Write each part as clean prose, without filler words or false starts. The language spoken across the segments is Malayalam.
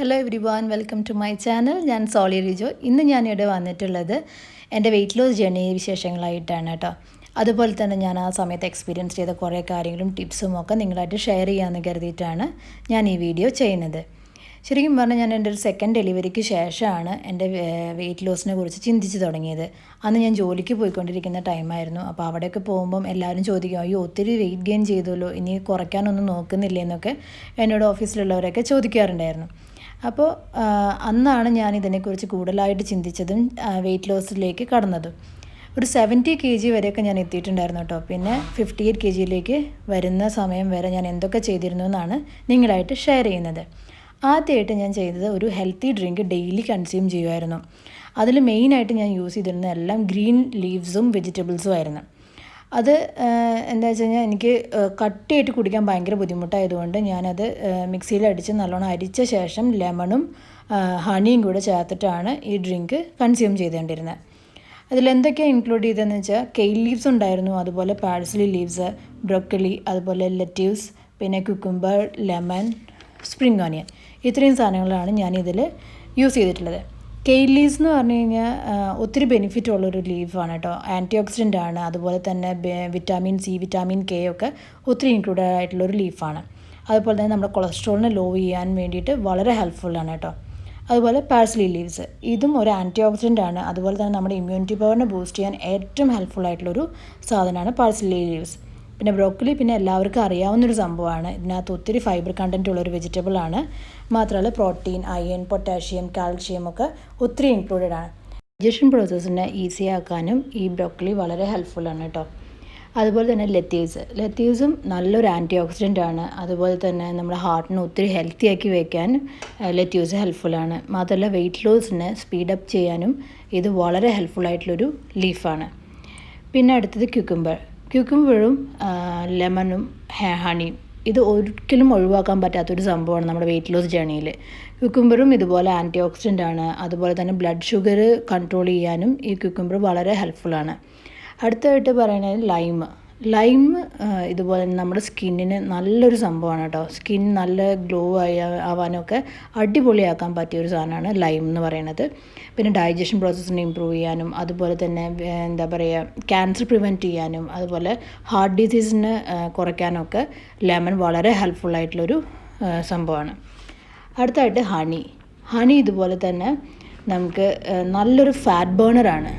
Hello everyone, welcome to my channel. ഞാൻ സോളി റിജോ. ഇന്ന് ഞാനിവിടെ വന്നിട്ടുള്ളത് എൻ്റെ വെയിറ്റ് ലോസ് ജേർണി വിശേഷങ്ങളായിട്ടാണ് കേട്ടോ. അതുപോലെ തന്നെ ഞാൻ ആ സമയത്ത് എക്സ്പീരിയൻസ് ചെയ്ത കുറേ കാര്യങ്ങളും ടിപ്സും ഒക്കെ നിങ്ങളായിട്ട് ഷെയർ ചെയ്യാമെന്ന് കരുതിയിട്ടാണ് ഞാൻ ഈ വീഡിയോ ചെയ്യുന്നത്. ശരിക്കും പറഞ്ഞാൽ ഞാൻ എൻ്റെ ഒരു സെക്കൻഡ് ഡെലിവറിക്ക് ശേഷമാണ് എൻ്റെ വെയിറ്റ് ലോസിനെ കുറിച്ച് ചിന്തിച്ച് തുടങ്ങിയത്. അന്ന് ഞാൻ ജോലിക്ക് പോയിക്കൊണ്ടിരിക്കുന്ന ടൈമായിരുന്നു. അപ്പോൾ അവിടെയൊക്കെ പോകുമ്പം എല്ലാവരും ചോദിക്കും, അയ്യോ ഒത്തിരി വെയിറ്റ് ഗെയിൻ ചെയ്തല്ലോ, ഇനി കുറയ്ക്കാനൊന്നും നോക്കുന്നില്ലേ എന്നൊക്കെ എന്നോട് ഓഫീസിലുള്ളവരൊക്കെ ചോദിക്കാറുണ്ടായിരുന്നു. അപ്പോൾ അന്നാണ് ഞാൻ ഇതിനെക്കുറിച്ച് കൂടുതലായിട്ട് ചിന്തിച്ചതും വെയിറ്റ് ലോസിലേക്ക് കടന്നതും. ഒരു 70 kg വരെയൊക്കെ ഞാൻ എത്തിയിട്ടുണ്ടായിരുന്നു കേട്ടോ. പിന്നെ 58 kgയിലേക്ക് വരുന്ന സമയം വരെ ഞാൻ എന്തൊക്കെ ചെയ്തിരുന്നു എന്നാണ് നിങ്ങളായിട്ട് ഷെയർ ചെയ്യുന്നത്. ആദ്യമായിട്ട് ഞാൻ ചെയ്തത് ഒരു ഹെൽത്തി ഡ്രിങ്ക് ഡെയിലി കൺസ്യൂം ചെയ്യുമായിരുന്നു. അതിൽ മെയിനായിട്ട് ഞാൻ യൂസ് ചെയ്തിരുന്ന എല്ലാം ഗ്രീൻ ലീവ്സും വെജിറ്റബിൾസും ആയിരുന്നു. അത് എന്താ വെച്ച് കഴിഞ്ഞാൽ എനിക്ക് കട്ടിയായിട്ട് കുടിക്കാൻ ഭയങ്കര ബുദ്ധിമുട്ടായതുകൊണ്ട് ഞാനത് മിക്സിയിലടിച്ച് നല്ലോണം അരിച്ച ശേഷം ലെമണും ഹണിയും കൂടെ ചേർത്തിട്ടാണ് ഈ ഡ്രിങ്ക് കൺസ്യൂം ചെയ്തുകൊണ്ടിരുന്നത്. അതിലെന്തൊക്കെയാണ് ഇൻക്ലൂഡ് ചെയ്തതെന്ന് വെച്ചാൽ കെയിൽ ലീവ്സ് ഉണ്ടായിരുന്നു, അതുപോലെ പാഴ്സലി ലീവ്സ്, ബ്രൊക്കലി, അതുപോലെ ലെറ്റ്യൂസ്, പിന്നെ കുക്കുംബർ, ലെമൺ, സ്പ്രിംഗ് ഓണിയൻ. ഇത്രയും സാധനങ്ങളാണ് ഞാനിതിൽ യൂസ് ചെയ്തിട്ടുള്ളത്. കെയിൽ ലീവ്സ് എന്ന് പറഞ്ഞു കഴിഞ്ഞാൽ ഒത്തിരി ബെനിഫിറ്റ് ഉള്ളൊരു ലീഫാണ് കേട്ടോ. ആൻറ്റി ഓക്സിഡൻ്റ് ആണ്, അതുപോലെ തന്നെ വിറ്റാമിൻ സി, വിറ്റാമിൻ കെ ഒക്കെ ഒത്തിരി ഇൻക്ലൂഡഡ് ആയിട്ടുള്ളൊരു ലീഫാണ്. അതുപോലെ തന്നെ നമ്മുടെ കൊളസ്ട്രോളിനെ ലോ ചെയ്യാൻ വേണ്ടിയിട്ട് വളരെ ഹെൽപ്ഫുള്ളാണ് കേട്ടോ. അതുപോലെ പാഴ്സലി ലീവ്സ്, ഇതും ഒരു ആൻറ്റി ഓക്സിഡൻ്റ് ആണ്. അതുപോലെ തന്നെ നമ്മുടെ ഇമ്മ്യൂണിറ്റി പവറിനെ ബൂസ്റ്റ് ചെയ്യാൻ ഏറ്റവും ഹെൽപ്ഫുള്ളായിട്ടുള്ളൊരു സാധനമാണ് പാഴ്സലി ലീവ്സ്. പിന്നെ ബ്രോക്കലി പിന്നെ എല്ലാവർക്കും അറിയാവുന്നൊരു സംഭവമാണ്. ഇതിനകത്ത് ഒത്തിരി ഫൈബർ കണ്ടൻറ്റ് ഉള്ളൊരു വെജിറ്റബിൾ ആണ്. മാത്രമല്ല പ്രോട്ടീൻ, അയൺ, പൊട്ടാഷ്യം, കാൽഷ്യം ഒക്കെ ഒത്തിരി ഇൻക്ലൂഡഡ് ആണ്. ഡൈജഷൻ പ്രോസസ്സിനെ ഈസി ആക്കാനും ഈ ബ്രോക്കലി വളരെ ഹെൽപ്ഫുള്ളാണ് കേട്ടോ. അതുപോലെ തന്നെ ലെറ്റ്യൂസും നല്ലൊരു ആൻറ്റി ഓക്സിഡൻ്റ് ആണ്. അതുപോലെ തന്നെ നമ്മുടെ ഹാർട്ടിനെ ഒത്തിരി ഹെൽത്തി ആക്കി വയ്ക്കാൻ ലെറ്റ്യൂസ് ഹെൽപ്ഫുള്ളാണ്. മാത്രമല്ല വെയിറ്റ് ലോസിനെ സ്പീഡപ്പ് ചെയ്യാനും ഇത് വളരെ ഹെൽപ്ഫുള്ളായിട്ടുള്ളൊരു ലീഫാണ്. പിന്നെ അടുത്തത് ക്യൂക്കുംബറും ലെമണും ഹണിയും. ഇത് ഒരിക്കലും ഒഴിവാക്കാൻ പറ്റാത്തൊരു സംഭവമാണ് നമ്മുടെ വെയിറ്റ് ലോസ് ജേർണിയിൽ. ക്യൂക്കുംബറും ഇതുപോലെ ആൻറ്റി ഓക്സിഡൻ്റ് ആണ്. അതുപോലെ തന്നെ ബ്ലഡ് ഷുഗർ കൺട്രോൾ ചെയ്യാനും ഈ ക്യൂക്കുംബർ വളരെ ഹെൽപ്ഫുള്ളാണ്. അടുത്തതായിട്ട് പറയുന്നത് ലൈം ഇതുപോലെ നമ്മുടെ സ്കിന്നിന് നല്ലൊരു സംഭവമാണ് കേട്ടോ. സ്കിൻ നല്ല ഗ്ലോ ആവാനൊക്കെ അടിപൊളിയാക്കാൻ പറ്റിയൊരു സാധനമാണ് ലൈം എന്ന് പറയുന്നത്. പിന്നെ ഡൈജഷൻ പ്രോസസ്സിനെ ഇമ്പ്രൂവ് ചെയ്യാനും, അതുപോലെ തന്നെ എന്താ പറയുക, ക്യാൻസർ പ്രിവെൻറ്റ് ചെയ്യാനും, അതുപോലെ ഹാർട്ട് ഡിസീസിനെ കുറയ്ക്കാനൊക്കെ ലെമൺ വളരെ ഹെൽപ്ഫുള്ളായിട്ടുള്ളൊരു സംഭവമാണ്. അടുത്തായിട്ട് ഹണി ഇതുപോലെ തന്നെ നമുക്ക് നല്ലൊരു ഫാറ്റ് ബേണറാണ്.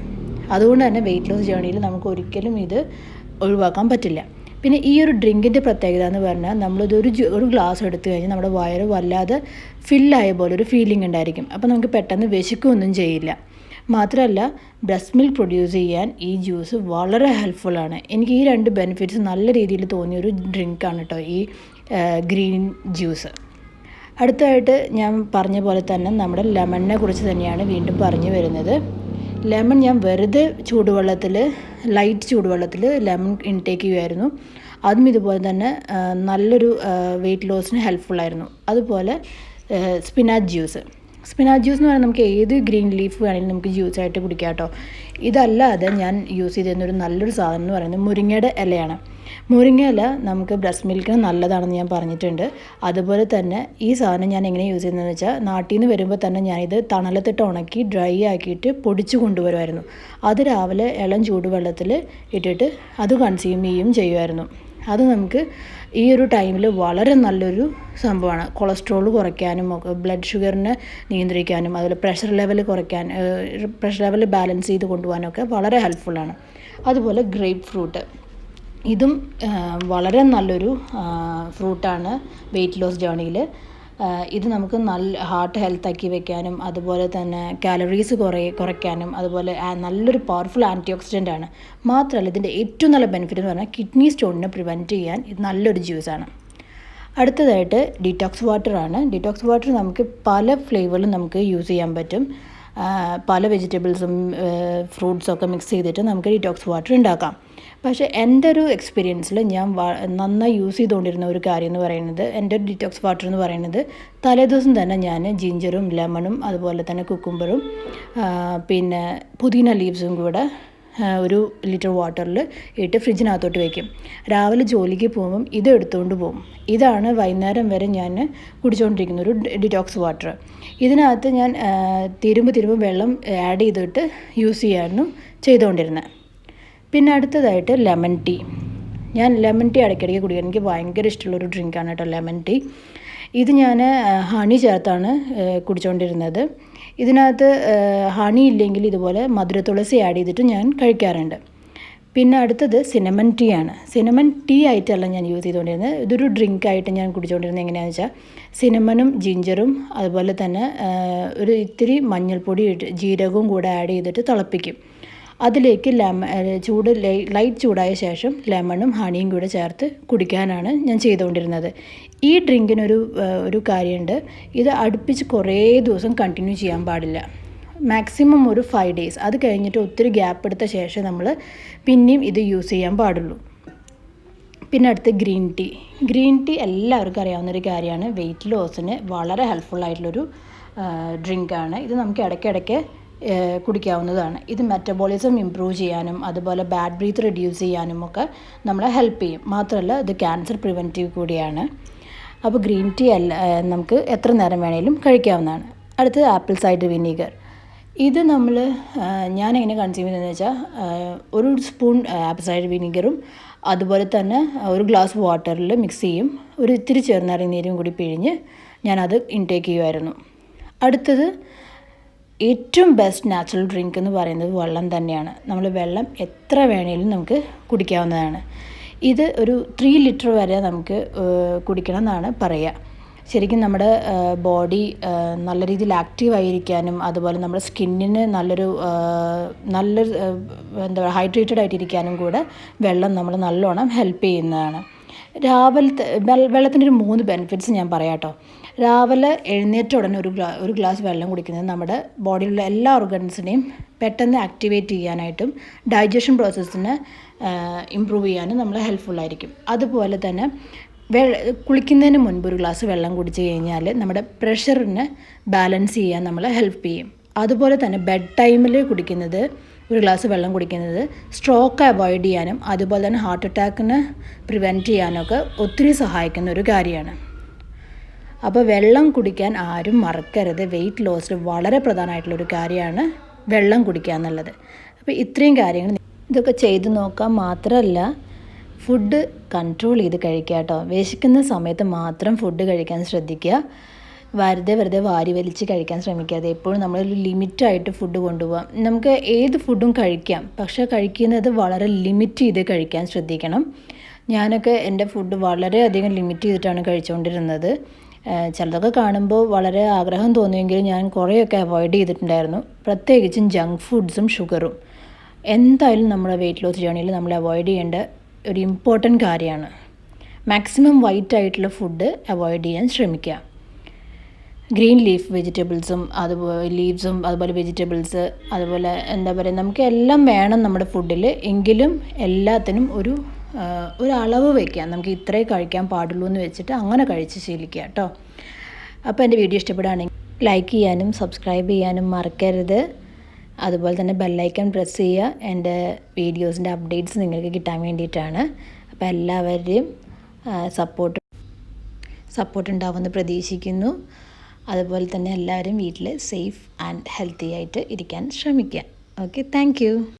അതുകൊണ്ട് തന്നെ വെയിറ്റ് ലോസ് ജേർണിയിൽ നമുക്ക് ഒരിക്കലും ഇത് ഒഴിവാക്കാൻ പറ്റില്ല. പിന്നെ ഈ ഒരു ഡ്രിങ്കിൻ്റെ പ്രത്യേകത എന്ന് പറഞ്ഞാൽ ഒരു ഗ്ലാസ് എടുത്തു കഴിഞ്ഞാൽ നമ്മുടെ വയറ് വല്ലാതെ ഫില്ലായ പോലെ ഒരു ഫീലിംഗ് ഉണ്ടായിരിക്കും. അപ്പോൾ നമുക്ക് പെട്ടെന്ന് വിശക്കുകയൊന്നും ചെയ്യില്ല. മാത്രമല്ല ബ്രസ്റ്റ് മിൽക്ക് പ്രൊഡ്യൂസ് ചെയ്യാൻ ഈ ജ്യൂസ് വളരെ ഹെൽപ്ഫുള്ളാണ്. എനിക്ക് ഈ 2 ബെനിഫിറ്റ്സ് നല്ല രീതിയിൽ തോന്നിയൊരു ഡ്രിങ്കാണ് കേട്ടോ ഈ ഗ്രീൻ ജ്യൂസ്. അടുത്തതായിട്ട് ഞാൻ പറഞ്ഞ പോലെ തന്നെ നമ്മുടെ ലെമണിനെ കുറിച്ച് തന്നെയാണ് വീണ്ടും പറഞ്ഞു വരുന്നത്. ലെമൺ ഞാൻ വെറുതെ ലൈറ്റ് ചൂടുവെള്ളത്തിൽ ലെമൺ ഇൻടേക്ക് ചെയ്യുമായിരുന്നു. അതും ഇതുപോലെ തന്നെ നല്ലൊരു വെയിറ്റ് ലോസിന് ഹെൽപ്ഫുള്ളായിരുന്നു. അതുപോലെ സ്പിനാച്ച് ജ്യൂസ് എന്ന് പറഞ്ഞാൽ നമുക്ക് ഏത് ഗ്രീൻ ലീഫ് വേണമെങ്കിലും നമുക്ക് ജ്യൂസായിട്ട് കുടിക്കാം കേട്ടോ. ഇതല്ലാതെ ഞാൻ യൂസ് ചെയ്തിരുന്നൊരു നല്ലൊരു സാധനം എന്ന് പറയുന്നത് മുരിങ്ങയുടെ ഇലയാണ്. മുരിങ്ങ ഇല നമുക്ക് ബ്രസ്റ്റ് മിൽക്കിന് നല്ലതാണെന്ന് ഞാൻ പറഞ്ഞിട്ടുണ്ട്. അതുപോലെ തന്നെ ഈ സാധനം ഞാൻ എങ്ങനെ യൂസ് ചെയ്യുന്നതെന്ന് വെച്ചാൽ, നാട്ടിൽ നിന്ന് വരുമ്പോൾ തന്നെ ഞാനിത് തണലത്തിട്ട് ഉണക്കി ഡ്രൈ ആക്കിയിട്ട് പൊടിച്ച് കൊണ്ടുവരുമായിരുന്നു. അത് രാവിലെ ഇളം ചൂടുവെള്ളത്തിൽ ഇട്ടിട്ട് അത് കൺസ്യൂം ചെയ്യുമായിരുന്നു. അത് നമുക്ക് ഈ ഒരു ടൈമിൽ വളരെ നല്ലൊരു സംഭവമാണ്. കൊളസ്ട്രോൾ കുറയ്ക്കാനും ഒക്കെ, ബ്ലഡ് ഷുഗറിനെ നിയന്ത്രിക്കാനും, അതുപോലെ പ്രഷർ ലെവൽ ബാലൻസ് ചെയ്ത് കൊണ്ടുപോകാനൊക്കെ വളരെ ഹെൽപ്ഫുള്ളാണ്. അതുപോലെ ഗ്രേപ്പ് ഫ്രൂട്ട്, ഇതും വളരെ നല്ലൊരു ഫ്രൂട്ടാണ് വെയിറ്റ് ലോസ് ജേർണിയിൽ. ഇത് നമുക്ക് നല്ല ഹാർട്ട് ഹെൽത്താക്കി വെക്കാനും, അതുപോലെ തന്നെ കാലറീസ് കുറയ്ക്കാനും, അതുപോലെ നല്ലൊരു പവർഫുൾ ആൻറ്റി ഓക്സിഡൻ്റ് ആണ്. മാത്രമല്ല ഇതിൻ്റെ ഏറ്റവും നല്ല ബെനിഫിറ്റ് എന്ന് പറഞ്ഞാൽ കിഡ്നി സ്റ്റോണിനെ പ്രിവെൻറ്റ് ചെയ്യാൻ ഇത് നല്ലൊരു ജ്യൂസാണ്. അടുത്തതായിട്ട് ഡീറ്റോക്സ് വാട്ടറാണ്. ഡീറ്റോക്സ് വാട്ടർ നമുക്ക് പല ഫ്ലേവറിലും നമുക്ക് യൂസ് ചെയ്യാൻ പറ്റും. പല വെജിറ്റബിൾസും ഫ്രൂട്ട്സൊക്കെ മിക്സ് ചെയ്തിട്ട് നമുക്ക് ഡീറ്റോക്സ് വാട്ടർ ഉണ്ടാക്കാം. പക്ഷേ എൻ്റെ ഒരു എക്സ്പീരിയൻസിൽ ഞാൻ നന്നായി യൂസ് ചെയ്തുകൊണ്ടിരുന്ന ഒരു കാര്യം എന്ന് പറയുന്നത്, എൻ്റെ ഡീറ്റോക്സ് വാട്ടർ എന്ന് പറയുന്നത്, തലേദിവസം തന്നെ ഞാൻ ജിഞ്ചറും ലെമണും അതുപോലെ തന്നെ കുക്കുംബറും പിന്നെ പുതിന ലീവ്സും കൂടെ ഒരു ലിറ്റർ വാട്ടറിൽ ഇട്ട് ഫ്രിഡ്ജിനകത്തോട്ട് വയ്ക്കും. രാവിലെ ജോലിക്ക് പോകുമ്പം ഇത് എടുത്തുകൊണ്ട് പോകും. ഇതാണ് വൈകുന്നേരം വരെ ഞാൻ കുടിച്ചുകൊണ്ടിരിക്കുന്ന ഒരു ഡിറ്റോക്സ് വാട്ടർ. ഇതിനകത്ത് ഞാൻ തിരുമ്പ് വെള്ളം ആഡ് ചെയ്തിട്ട് യൂസ് ചെയ്യായിരുന്നു ചെയ്തുകൊണ്ടിരുന്നത്. പിന്നെ അടുത്തതായിട്ട് ലെമൺ ടീ. ഞാൻ ലെമൺ ടീ ഇടയ്ക്കിടയ്ക്ക് കുടിക്കാൻ എനിക്ക് ഭയങ്കര ഇഷ്ടമുള്ളൊരു ഡ്രിങ്കാണ് കേട്ടോ ലെമൺ ടീ. ഇത് ഞാൻ ഹണി ചേർത്താണ് കുടിച്ചുകൊണ്ടിരുന്നത്. ഇതിനകത്ത് ഹണി ഇല്ലെങ്കിൽ ഇതുപോലെ മധുരത്തുളസി ആഡ് ചെയ്തിട്ട് ഞാൻ കഴിക്കാറുണ്ട്. പിന്നെ അടുത്തത് സിനമൺ ടീ ആണ്. സിനമൺ ടീ ആയിട്ടല്ല ഞാൻ യൂസ് ചെയ്തുകൊണ്ടിരുന്നത്, ഇതൊരു ഡ്രിങ്കായിട്ട് ഞാൻ കുടിച്ചുകൊണ്ടിരുന്നത്. എങ്ങനെയാണെന്ന് വെച്ചാൽ സിനമണും ജിഞ്ചറും അതുപോലെ തന്നെ ഒരു ഇത്തിരി മഞ്ഞൾപ്പൊടി ജീരകവും കൂടെ ആഡ് ചെയ്തിട്ട് തിളപ്പിക്കും. അതിലേക്ക് ലൈറ്റ് ചൂടായ ശേഷം ലെമണും ഹണിയും കൂടെ ചേർത്ത് കുടിക്കാനാണ് ഞാൻ ചെയ്തുകൊണ്ടിരുന്നത്. ഈ ഡ്രിങ്കിനൊരു കാര്യമുണ്ട്, ഇത് അടുപ്പിച്ച് കുറേ ദിവസം കണ്ടിന്യൂ ചെയ്യാൻ പാടില്ല. മാക്സിമം ഒരു 5 days. അത് കഴിഞ്ഞിട്ട് ഒത്തിരി ഗ്യാപ്പ് എടുത്ത ശേഷം നമ്മൾ പിന്നെയും ഇത് യൂസ് ചെയ്യാൻ പാടുള്ളൂ. പിന്നെ അടുത്ത് ഗ്രീൻ ടീ എല്ലാവർക്കും അറിയാവുന്നൊരു കാര്യമാണ്. വെയിറ്റ് ലോസിന് വളരെ ഹെൽപ്ഫുള്ളായിട്ടുള്ളൊരു ഡ്രിങ്കാണ്. ഇത് നമുക്ക് ഇടയ്ക്കിടയ്ക്ക് കുടിക്കാവുന്നതാണ്. ഇത് മെറ്റബോളിസം ഇമ്പ്രൂവ് ചെയ്യാനും അതുപോലെ ബാഡ് ബ്രീത്ത് റെഡ്യൂസ് ചെയ്യാനും ഒക്കെ നമ്മളെ ഹെൽപ്പ് ചെയ്യും. മാത്രമല്ല ഇത് ക്യാൻസർ പ്രിവെൻറ്റീവ് കൂടിയാണ്. അപ്പോൾ ഗ്രീൻ ടീ നമുക്ക് എത്ര നേരം വേണേലും കഴിക്കാവുന്നതാണ്. അടുത്തത് ആപ്പിൾ സൈഡർ വിനീഗർ. ഇത് ഞാൻ എങ്ങനെ കൺസ്യൂം ചെയ്യുന്നതെന്ന് വെച്ചാൽ ഒരു സ്പൂൺ ആപ്പിൾ സൈഡർ വിനീഗറും അതുപോലെ തന്നെ ഒരു ഗ്ലാസ് വാട്ടറിൽ മിക്സ് ചെയ്യും. ഒരു ഇത്തിരി ചെറുനാരങ്ങ നീരും കൂടി പിഴിഞ്ഞ് ഞാനത് ഇൻടേക്ക് ചെയ്യുമായിരുന്നു. അടുത്തത് ഏറ്റവും ബെസ്റ്റ് നാച്ചുറൽ ഡ്രിങ്ക് എന്ന് പറയുന്നത് വെള്ളം തന്നെയാണ്. നമ്മൾ വെള്ളം എത്ര വേണേലും നമുക്ക് കുടിക്കാവുന്നതാണ്. ഇത് ഒരു 3 ലിറ്റർ വരെ നമുക്ക് കുടിക്കണം എന്നാണ് പറയുക. ശരിക്കും നമ്മുടെ ബോഡി നല്ല രീതിയിൽ ആക്റ്റീവ് ആയിരിക്കാനും അതുപോലെ നമ്മുടെ സ്കിന്നിന് നല്ലൊരു ഹൈഡ്രേറ്റഡ് ആയിട്ടിരിക്കാനും കൂടെ വെള്ളം നമ്മൾ നല്ലോണം ഹെൽപ്പ് ചെയ്യുന്നതാണ്. രാവിലത്തെ വെള്ളത്തിൻ്റെ ഒരു 3 ബെനിഫിറ്റ്സ് ഞാൻ പറയാം കേട്ടോ. രാവിലെ എഴുന്നേറ്റ ഉടനെ ഒരു ഗ്ലാസ് വെള്ളം കുടിക്കുന്നത് നമ്മുടെ ബോഡിയിലുള്ള എല്ലാ ഓർഗൻസിനെയും പെട്ടെന്ന് ആക്ടിവേറ്റ് ചെയ്യാനായിട്ടും ഡൈജഷൻ പ്രോസസ്സിനെ ഇമ്പ്രൂവ് ചെയ്യാനും നമ്മളെ ഹെൽപ്ഫുള്ളായിരിക്കും. അതുപോലെ തന്നെ കുളിക്കുന്നതിന് മുൻപ് ഒരു ഗ്ലാസ് വെള്ളം കുടിച്ച് കഴിഞ്ഞാൽ നമ്മുടെ പ്രഷറിനെ ബാലൻസ് ചെയ്യാൻ നമ്മളെ ഹെൽപ്പ് ചെയ്യും. അതുപോലെ തന്നെ ബെഡ് ടൈമിൽ ഒരു ഗ്ലാസ് വെള്ളം കുടിക്കുന്നത് സ്ട്രോക്ക് അവോയ്ഡ് ചെയ്യാനും അതുപോലെ തന്നെ ഹാർട്ട് അറ്റാക്കിന് പ്രിവെൻറ്റ് ചെയ്യാനൊക്കെ ഒത്തിരി സഹായിക്കുന്ന ഒരു കാര്യമാണ്. അപ്പോൾ വെള്ളം കുടിക്കാൻ ആരും മറക്കരുത്. വെയിറ്റ് ലോസിൽ വളരെ പ്രധാനമായിട്ടുള്ളൊരു കാര്യമാണ് വെള്ളം കുടിക്കുക എന്നുള്ളത്. അപ്പോൾ ഇത്രയും കാര്യങ്ങൾ ഇതൊക്കെ ചെയ്ത് നോക്കാൻ മാത്രമല്ല ഫുഡ് കൺട്രോൾ ചെയ്ത് കഴിക്കുക കേട്ടോ. വിശക്കുന്ന സമയത്ത് മാത്രം ഫുഡ് കഴിക്കാൻ ശ്രദ്ധിക്കുക. വെറുതെ വാരി വലിച്ച് കഴിക്കാൻ ശ്രമിക്കാതെ എപ്പോഴും നമ്മളൊരു ലിമിറ്റായിട്ട് ഫുഡ് കൊണ്ടുപോകാം. നമുക്ക് ഏത് ഫുഡും കഴിക്കാം, പക്ഷേ കഴിക്കുന്നത് വളരെ ലിമിറ്റ് ചെയ്ത് കഴിക്കാൻ ശ്രദ്ധിക്കണം. ഞാനൊക്കെ എൻ്റെ ഫുഡ് വളരെയധികം ലിമിറ്റ് ചെയ്തിട്ടാണ് കഴിച്ചുകൊണ്ടിരുന്നത്. ചിലതൊക്കെ കാണുമ്പോൾ വളരെ ആഗ്രഹം തോന്നുമെങ്കിലും ഞാൻ കുറേയൊക്കെ അവോയ്ഡ് ചെയ്തിട്ടുണ്ടായിരുന്നു. പ്രത്യേകിച്ചും ജങ്ക് ഫുഡ്സും ഷുഗറും എന്തായാലും നമ്മുടെ വെയിറ്റ് ലോസ് ജേണിയിൽ നമ്മൾ അവോയ്ഡ് ചെയ്യേണ്ട ഒരു ഇമ്പോർട്ടൻറ്റ് കാര്യമാണ്. മാക്സിമം വൈറ്റ് ആയിട്ടുള്ള ഫുഡ് അവോയ്ഡ് ചെയ്യാൻ ശ്രമിക്കുക. ഗ്രീൻ ലീഫ് വെജിറ്റബിൾസും അതുപോലെ വെജിറ്റബിൾസ് അതുപോലെ നമുക്ക് എല്ലാം വേണം നമ്മുടെ ഫുഡിൽ. എങ്കിലും എല്ലാത്തിനും ഒരു അളവ് വയ്ക്കുക. നമുക്ക് ഇത്രേ കഴിക്കാൻ പാടുള്ളൂ എന്ന് വെച്ചിട്ട് അങ്ങനെ കഴിച്ച് ശീലിക്കുക കേട്ടോ. അപ്പോൾ എൻ്റെ വീഡിയോ ഇഷ്ടപ്പെടുകയാണെങ്കിൽ ലൈക്ക് ചെയ്യാനും സബ്സ്ക്രൈബ് ചെയ്യാനും മറക്കരുത്. അതുപോലെ തന്നെ ബെല്ലൈക്കൺ പ്രസ് ചെയ്യുക. എൻ്റെ വീഡിയോസിൻ്റെ അപ്ഡേറ്റ്സ് നിങ്ങൾക്ക് കിട്ടാൻ വേണ്ടിയിട്ടാണ്. അപ്പോൾ എല്ലാവരുടെയും സപ്പോർട്ട് ഉണ്ടാവുമെന്ന് പ്രതീക്ഷിക്കുന്നു. അതുപോലെ തന്നെ എല്ലാവരും വീട്ടിൽ സേഫ് ആൻഡ് ഹെൽത്തി ആയിട്ട് ഇരിക്കാൻ ശ്രമിക്കുക. Okay, thank you.